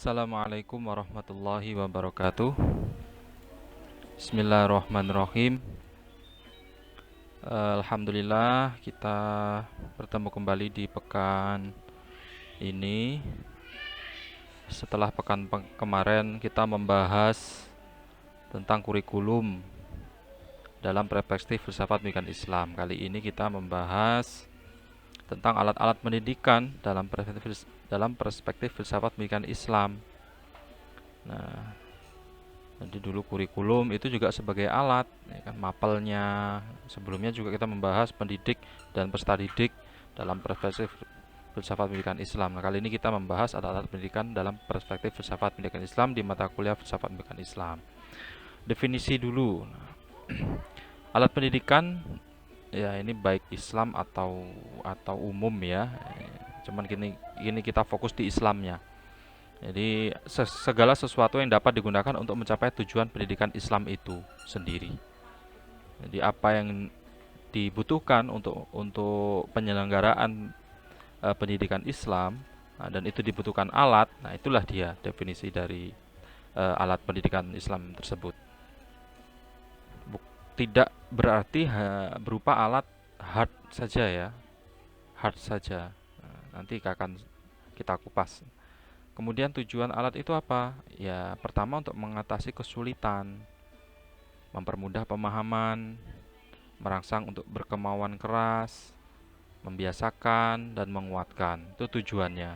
Assalamualaikum warahmatullahi wabarakatuh. Bismillahirrahmanirrahim. Alhamdulillah kita bertemu kembali di pekan ini. Setelah pekan kemarin kita membahas tentang kurikulum dalam perspektif filsafat pendidikan Islam. Kali ini kita membahas tentang alat-alat pendidikan dalam perspektif filsafat pendidikan Islam. Nah, jadi dulu kurikulum itu juga sebagai alat, ya kan, mapelnya. Sebelumnya juga kita membahas pendidik dan peserta didik dalam perspektif filsafat pendidikan Islam. Nah, kali ini kita membahas alat-alat pendidikan dalam perspektif filsafat pendidikan Islam di mata kuliah filsafat pendidikan Islam. Definisi dulu. Alat pendidikan ya ini baik Islam atau umum ya. Cuman gini kita fokus di Islamnya. Jadi segala sesuatu yang dapat digunakan untuk mencapai tujuan pendidikan Islam itu sendiri. Jadi apa yang dibutuhkan untuk penyelenggaraan pendidikan Islam, dan itu dibutuhkan alat. Nah, itulah dia definisi dari alat pendidikan Islam tersebut. Tidak berarti berupa alat hard saja ya, hard saja. Nanti akan kita kupas. Kemudian tujuan alat itu apa? Ya, pertama untuk mengatasi kesulitan, mempermudah pemahaman, merangsang untuk berkemauan keras, membiasakan dan menguatkan. Itu tujuannya.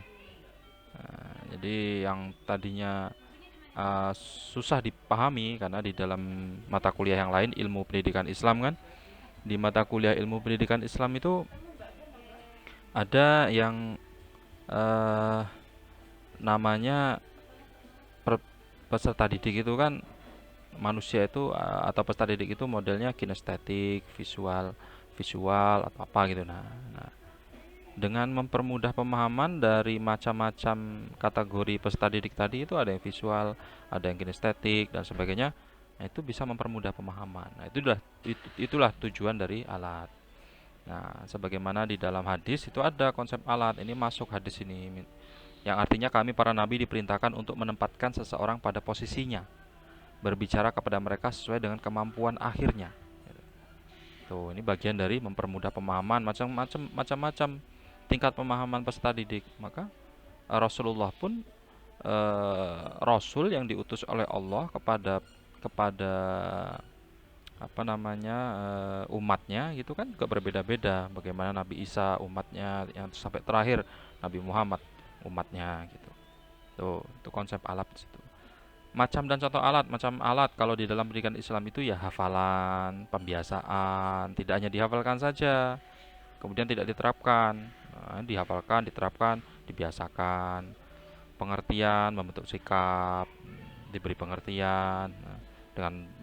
Jadi yang tadinya susah dipahami karena di dalam mata kuliah yang lain ilmu pendidikan Islam kan, di mata kuliah ilmu pendidikan Islam itu ada yang namanya peserta didik itu kan manusia itu atau peserta didik itu modelnya kinestetik, visual atau apa gitu. Nah, dengan mempermudah pemahaman dari macam-macam kategori peserta didik tadi itu ada yang visual, ada yang kinestetik dan sebagainya. Nah, itu bisa mempermudah pemahaman. Nah, itulah tujuan dari alat. Nah, sebagaimana di dalam hadis itu ada konsep alat. Ini masuk hadis ini yang artinya kami para nabi diperintahkan untuk menempatkan seseorang pada posisinya, berbicara kepada mereka sesuai dengan kemampuan akhirnya. Tuh, ini bagian dari mempermudah pemahaman macam-macam tingkat pemahaman peserta didik. Maka Rasulullah pun Rasul yang diutus oleh Allah kepada umatnya gitu kan juga berbeda-beda. Bagaimana Nabi Isa umatnya yang sampai terakhir Nabi Muhammad umatnya gitu. Tuh, itu konsep alat di situ. Macam dan contoh alat, macam alat kalau di dalam pendidikan Islam itu ya hafalan, pembiasaan, tidak hanya dihafalkan saja, kemudian tidak diterapkan. Nah, dihafalkan, diterapkan, dibiasakan. Pengertian, membentuk sikap, diberi pengertian. Nah,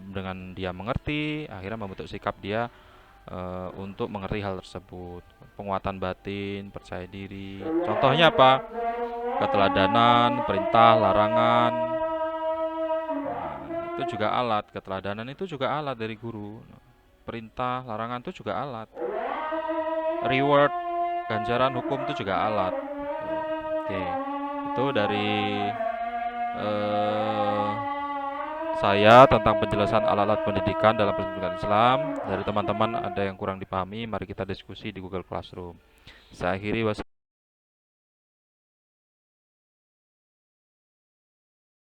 dengan dia mengerti, akhirnya membentuk sikap dia untuk mengerti hal tersebut. Penguatan batin, percaya diri. Contohnya apa? Keteladanan, perintah, larangan. Itu juga alat. Keteladanan itu juga alat dari guru. Perintah, larangan itu juga alat. Reward, ganjaran, hukum itu juga alat. Oke, itu dari eh, saya tentang penjelasan alat-alat pendidikan dalam pendidikan Islam. Dari teman-teman ada yang kurang dipahami, mari kita diskusi di Google Classroom. Saya akhiri.